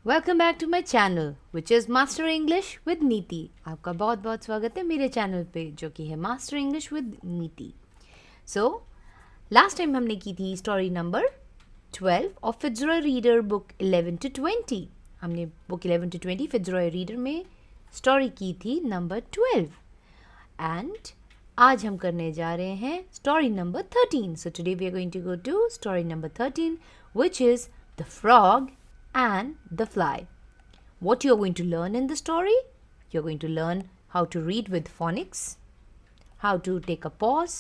Welcome back to my channel which is master English with Niti. आपका बहुत बहुत स्वागत है मेरे चैनल पे जो कि है मास्टर इंग्लिश विद नीति। सो लास्ट टाइम हमने की थी story number 12 of Fitzroy reader book 11 to 20। हमने बुक 11 to 20 फिट्जरॉय रीडर में स्टोरी की थी नंबर 12 एंड आज हम करने जा रहे हैं story number 13। So today we are going to go to story number 13 which is the frog and the fly. What you're going to learn in the story? You're going to learn how to read with phonics, how to take a pause,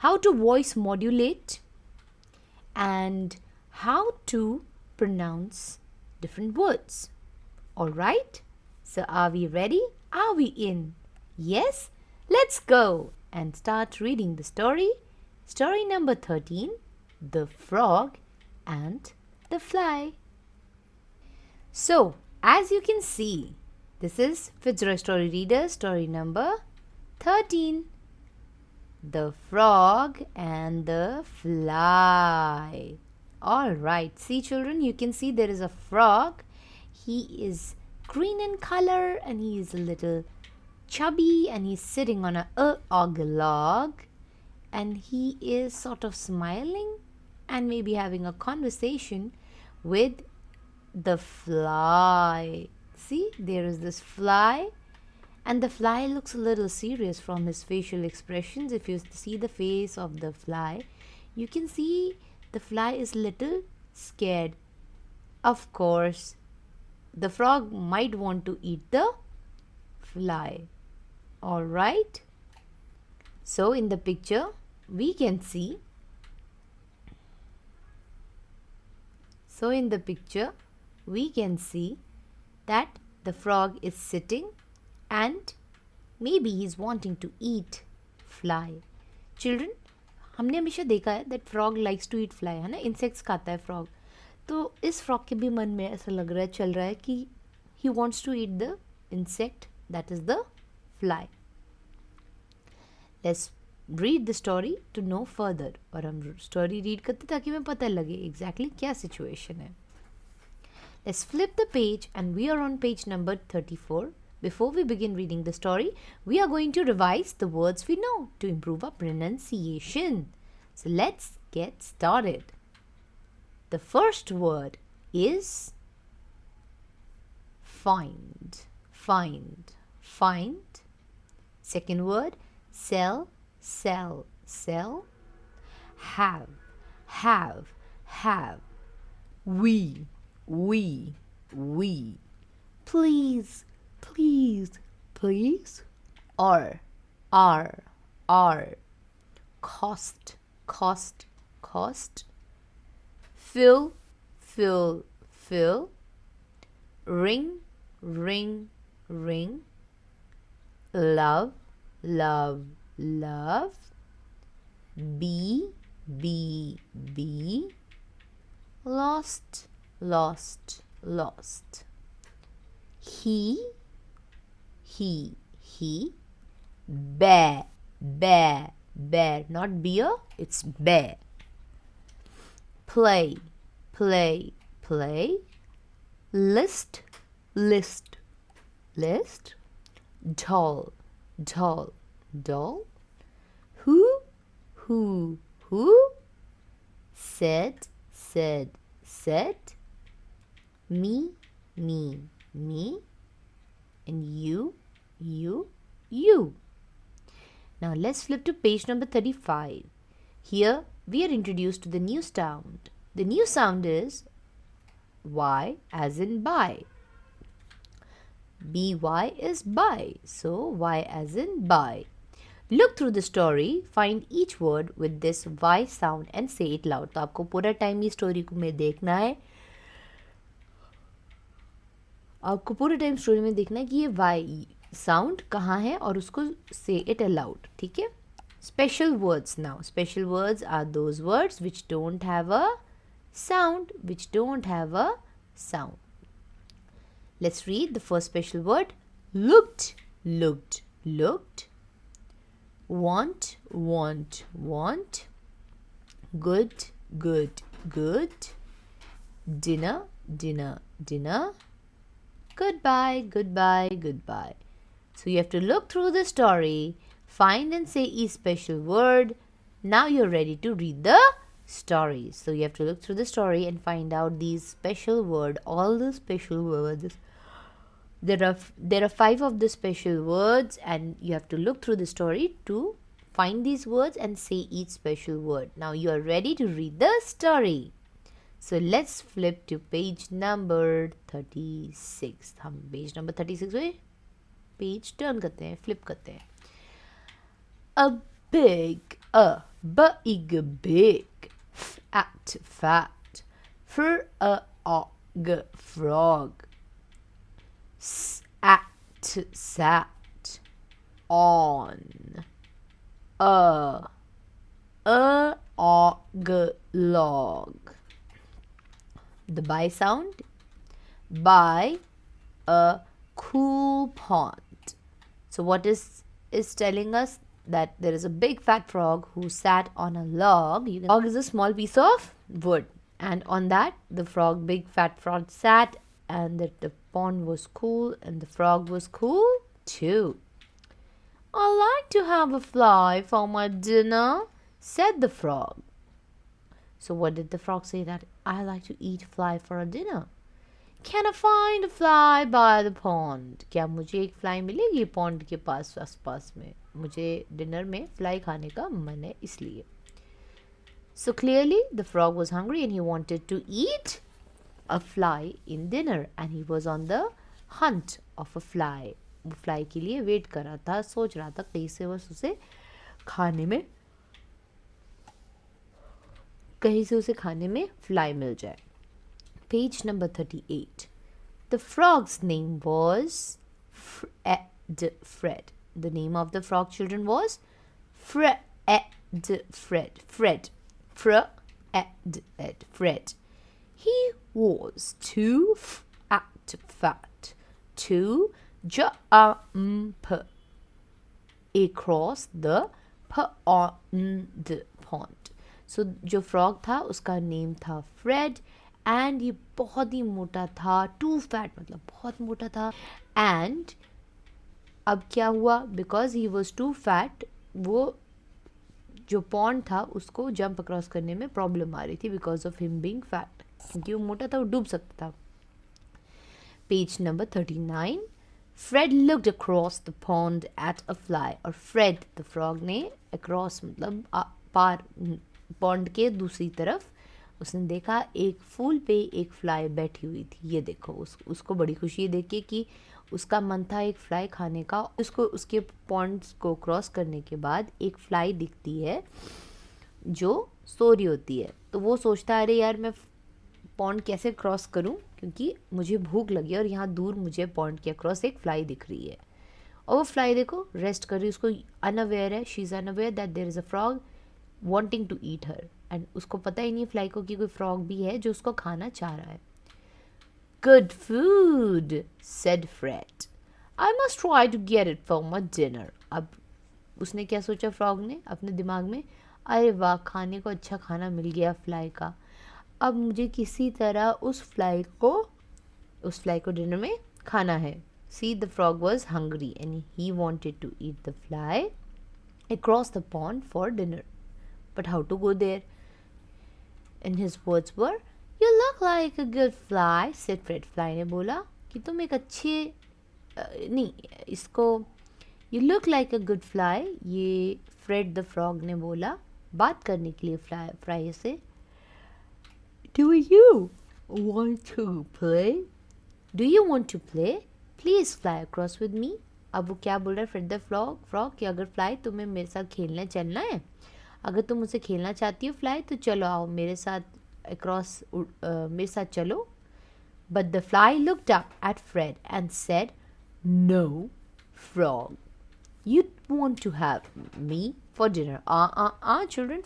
how to voice modulate, and how to pronounce different words. Alright? So are we ready? Are we in? Yes? Let's go and start reading the story. Story number 13, The Frog and the Fly. So, as you can see, this is Fitzroy Story Reader, story number 13, The Frog and the Fly. Alright, see children, you can see there is a frog. He is green in color and he is a little chubby and he's sitting on a log and he is sort of smiling and maybe having a conversation with the fly. See, there is this fly, and the fly looks a little serious from his facial expressions. If you see the face of the fly, you can see the fly is little scared. Of course, the frog might want to eat the fly. All right. So in the picture, we can see. So in the picture, we can see that the frog is sitting and maybe he's wanting to eat fly. Children, हमने हमेशा देखा है that frog likes to eat fly, है ना, insects खाता है frog. तो इस frog के भी मन में ऐसा लग रहा है, चल रहा है कि he wants to eat the insect that is the fly. Let's read the story to know further. और हम story read करते ताकि हमें पता लगे exactly क्या situation है. Let's flip the page and we are on page number 34. Before we begin reading the story, we are going to revise the words we know to improve our pronunciation. So let's get started. The first word is find, find, find. Second word, sell, sell, sell. Have, have, have. We, we. Please, please, please. Are. Cost, cost, cost. Fill, fill, fill. Ring, ring, ring. Love, love, love. Be, be. Lost, lost, lost. He. Bear, bear. Not beer, it's bear. Play, play. List, list. Doll. Who. Said. Me. And you. Now let's flip to page number 35. Here we are introduced to the new sound. The new sound is Y as in buy. BY is buy. So Y as in buy. Look through the story, find each word with this Y sound and say it loud. तो आपको पूरा time ये story को में देखना है. आपको पूरे टाइम स्टोरी में देखना है कि ये Y साउंड कहाँ है और उसको से इट अलाउड. ठीक है. Special words now. Special words are those words which don't have a sound. Let's read the first special word. Looked. Want. Good. Dinner. dinner, dinner. Goodbye, goodbye, goodbye. So you have to look through the story, find and say each special word. Now you're ready to read the story. So you have to look through the story and find out these special word, all the special words. There are 5 of the special words, and you have to look through the story to find these words and say each special word. Now you are ready to read the story. So let's flip to page number 36. हम page number 36 पे page turn करते हैं, flip करते हैं. A big fat for a frog sat on a log. The by sound, by a cool pond. So what is telling us that there is a big fat frog who sat on a log. Log is a small piece of wood, and on that the big fat frog sat, and that the pond was cool and the frog was cool too. I like to have a fly for my dinner, said the frog. So what did the frog say? That I like to eat fly for a dinner. Can I find a fly by the pond? क्या मुझे एक fly मिलेगी pond के पास आसपास में? मुझे dinner में fly खाने का मन है इसलिए. So clearly the frog was hungry and he wanted to eat a fly in dinner, and he was on the hunt of a fly. वो फ्लाई के लिए वेट कर रहा था, सोच रहा था कहीं से बस उसे खाने में फ्लाई मिल जाए. Page number 38. The frog's name was Fred. The name of the frog children was Fred. He was too fat to jump across the pond. So जो फ्रॉग था उसका नेम था फ्रेड, एंड ये बहुत ही मोटा था. टू फैट मतलब बहुत मोटा था. एंड अब क्या हुआ, because he was too fat, वो जो पॉन्ड था उसको जंप अक्रॉस करने में प्रॉब्लम आ रही थी because of him being fat. क्योंकि वो मोटा था, वो डूब सकता था. Page number 39. Fred looked across the pond at a fly. और फ्रेड द फ्रॉग ने अक्रॉस मतलब पार, पॉन्ड के दूसरी तरफ उसने देखा एक फूल पे एक फ्लाई बैठी हुई थी. ये देखो, उसको बड़ी खुशी देख के कि उसका मन था एक फ्लाई खाने का. उसको उसके पॉन्ड्स को क्रॉस करने के बाद एक फ्लाई दिखती है जो सो रही होती है. तो वो सोचता है अरे यार मैं पॉन्ड कैसे क्रॉस करूं, क्योंकि मुझे भूख लगी और यहाँ दूर मुझे पॉन्ड के अक्रॉस एक फ्लाई दिख रही है. और वो फ्लाई देखो रेस्ट कर रही है, उसको अनअवेयर है, she is unaware that there is a frog wanting to eat her. And उसको पता ही नहीं फ्लाई को कि कोई फ्रॉग भी है जो उसको खाना चाह रहा है. Good food, said Fred. I must try to get it for my dinner. अब उसने क्या सोचा फ्रॉग ने अपने दिमाग में, अरे वाह खाने को अच्छा खाना मिल गया फ्लाई का, अब मुझे किसी तरह उस फ्लाई को डिनर में खाना है. See, the frog was hungry and he wanted to eat the fly across the pond for dinner. But how to go there? And his words were, "You look like a good fly," said Fred. Fly ने बोला कि तुम एक अच्छे नहीं इसको You look like a good fly. ये Fred the frog ने बोला बात करने के लिए फ्लाई से. Do you want to play? Do you want to play? Please fly across with me. अब वो क्या बोल रहा है फ्रेड द फ्रॉग कि अगर फ्लाई तुम्हें मेरे साथ खेलने चलना है, अगर तुम मुझसे खेलना चाहती हो फ्लाई, तो चलो आओ मेरे साथ अक्रॉस मेरे साथ चलो. But the fly looked up at Fred and said, no frog, you want to have me for dinner. Children,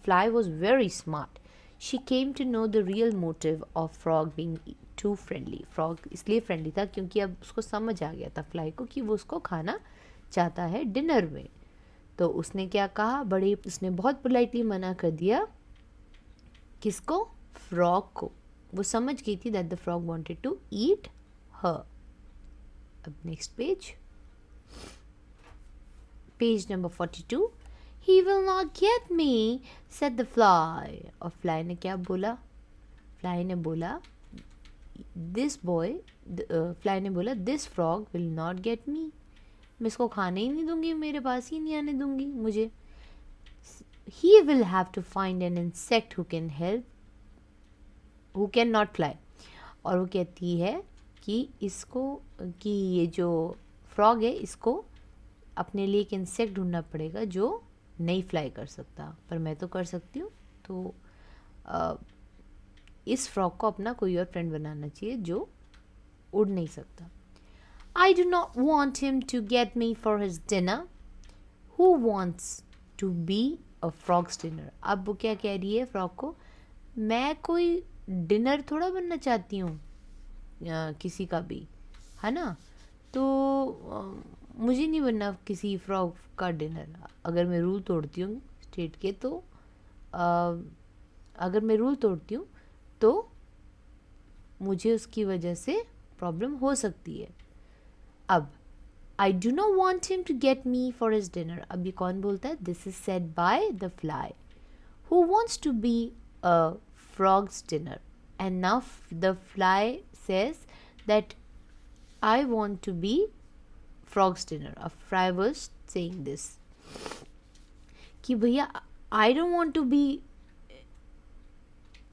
fly was very smart. She came to know the real motive of frog being too friendly. Frog इसलिए friendly था क्योंकि अब उसको समझ आ गया था fly को कि वो उसको खाना चाहता है डिनर में. तो उसने क्या कहा, उसने बहुत पोलाइटली मना कर दिया किसको, फ्रॉग को. वो समझ गई थी that the frog wanted to eat her. अब next page number 42. He will not get me, said the fly. और फ्लाई ने क्या बोला? फ्लाई ने बोला फ्लाई ने बोला this frog will not get me. मैं इसको खाने ही नहीं दूंगी, मेरे पास ही नहीं आने दूंगी मुझे. He will have to find an insect who can not fly. और वो कहती है कि ये जो फ्रॉग है इसको अपने लिए एक इंसेक्ट ढूंढना पड़ेगा जो नहीं फ्लाई कर सकता, पर मैं तो कर सकती हूँ. तो इस फ्रॉग को अपना कोई और फ्रेंड बनाना चाहिए जो उड़ नहीं सकता. I do not want him to get me for his dinner. Who wants to be a frog's dinner? अब वो क्या कह रही है फ्रॉग को? मैं कोई डिनर थोड़ा बनना चाहती हूँ किसी का भी, है ना. तो मुझे नहीं बनना किसी फ्रॉग का डिनर. अगर मैं रूल तोड़ती हूँ स्टेट के अगर मैं रूल तोड़ती हूँ तो मुझे उसकी वजह से प्रॉब्लम हो सकती है. अब I do not want him to get me for his dinner. अब ये कौन बोलता है? This is said by the fly who wants to be a frog's dinner. And now the fly says that I want to be frog's dinner. A fly was saying this कि भैया I don't want to be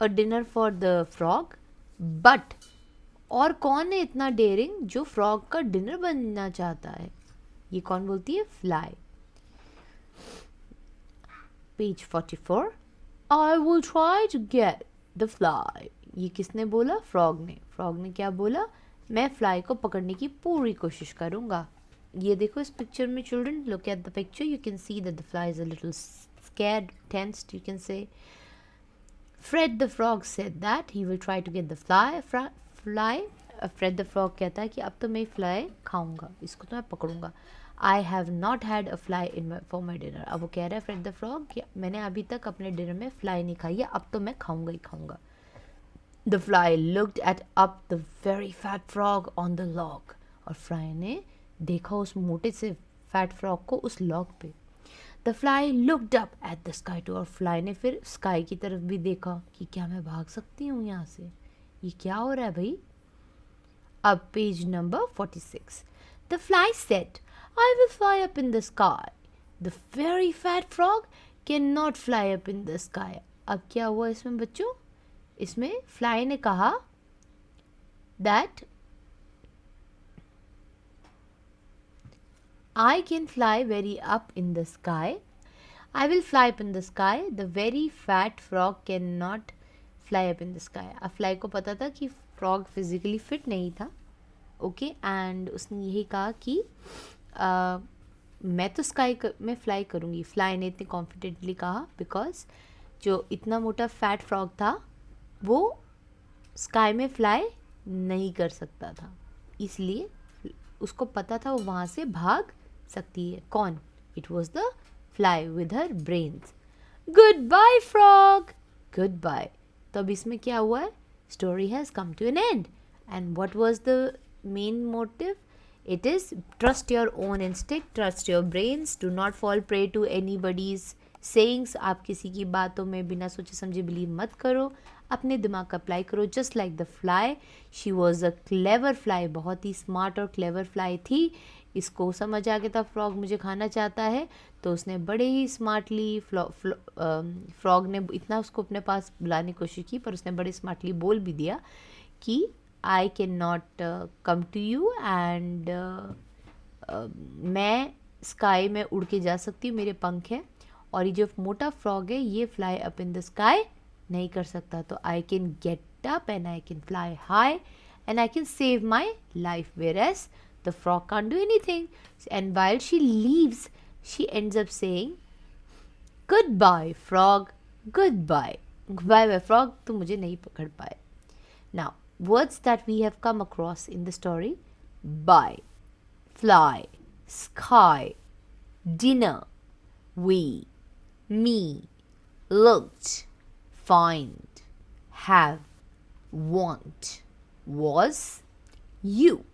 a dinner for the frog, but और कौन है इतना dairying जो frog का dinner बनना चाहता है? ये कौन बोलती है? Fly. Page 44. I will try to get the fly. ये किसने बोला? फ्रॉग ने. फ्रॉग ने क्या बोला? मैं फ्लाई को पकड़ने की पूरी कोशिश करूंगा. ये देखो इस पिक्चर में children, look at the picture. You can see that the fly is a little scared, tensed, you can say. Fred the frog said that he will try to get the fly. Fred the frog कहता है कि अब तो मैं fly खाऊंगा, इसको तो मैं पकड़ूंगा. I have not had a fly for my dinner. अब वो कह रहा है फ्रेड द फ्रॉग कि मैंने अभी तक अपने डिनर में फ्लाई नहीं खाई है, अब तो मैं खाऊंगा ही खाऊंगा. The fly looked up the very fat frog on the log. और फ्लाई ने देखा उस मोटे से फैट फ्रॉग को उस लॉग पे. The fly looked up at the sky too. और फ्लाई ने फिर स्काई की तरफ भी देखा कि क्या मैं भाग सकती हूँ यहाँ से? ये क्या हो रहा है भाई? अब page number 46. The fly said I will fly up in the sky. The very fat frog can not fly up in the sky. अब क्या हुआ इसमें बच्चों? इसमें फ्लाई ने कहा that I can fly very up in the sky. I will fly up in the sky. The very fat frog cannot fly up in the sky. अब fly को पता था कि फ्रॉग फिजिकली फिट नहीं था, okay, and उसने यही कहा कि मैं तो स्काई में फ्लाई करूँगी. फ्लाई ने इतने कॉन्फिडेंटली कहा बिकॉज जो इतना मोटा फैट फ्रॉग था वो स्काई में फ्लाई नहीं कर सकता था, इसलिए उसको पता था वो वहाँ से भाग सकती है. कौन? It was the fly with her brains. Good bye frog, good bye. तो अब इसमें क्या हुआ है? Story has come to an end. And what was the main motive? It is trust your own instinct, trust your brains, do not fall prey to anybody's sayings. आप किसी की बातों में बिना सोचे समझे बिलीव मत करो, अपने दिमाग का अप्लाई करो. Just like the fly, she was a clever fly. बहुत ही स्मार्ट और क्लेवर फ्लाई थी. इसको समझ आ गया था फ्रॉग मुझे खाना चाहता है, तो उसने बड़े ही स्मार्टली फ्रॉग ने इतना उसको अपने पास बुलाने की कोशिश की, पर उसने बड़े स्मार्टली बोल भी दिया कि I can not come to you and मैं स्काई में उड़ के जा सकती हूँ, मेरे पंख हैं, और ये जो मोटा फ्रॉग है ये fly up in the sky नहीं कर सकता. तो I can get up and I can fly high and I can save my life, whereas the frog can't do anything. And while she leaves, she ends up saying, goodbye frog, goodbye. Goodbye bye frog, तुम मुझे नहीं पकड़ पाए. Now, words that we have come across in the story: buy, fly, sky, dinner, we, me, looked, find, have, want was you,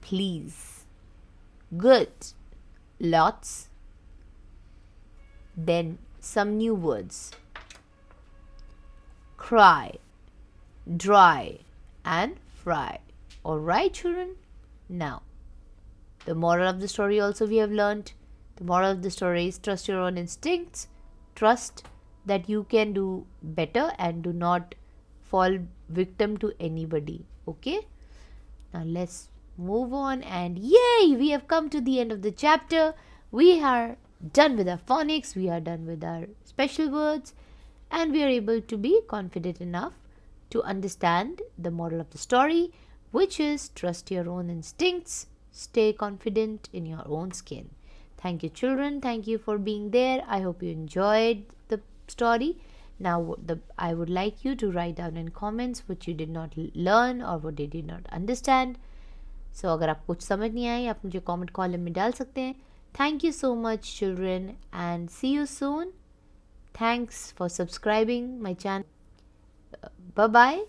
please, good, lots, then some new words, cry, dry, and fry. Alright, children? Now, the moral of the story also we have learnt. The moral of the story is trust your own instincts, trust that you can do better and do not fall victim to anybody. Okay? Now let's move on, and yay, we have come to the end of the chapter. We are done with our phonics, we are done with our special words, and we are able to be confident enough to understand the moral of the story, which is trust your own instincts, stay confident in your own skin. Thank you, children. Thank you for being there. I hope you enjoyed the story. Now, I would like you to write down in comments what you did not learn or what you did not understand. So, अगर आपको कुछ समझ नहीं आई, आप मुझे comment column में डाल सकते हैं. Thank you so much, children, and see you soon. Thanks for subscribing my channel. Bye-bye.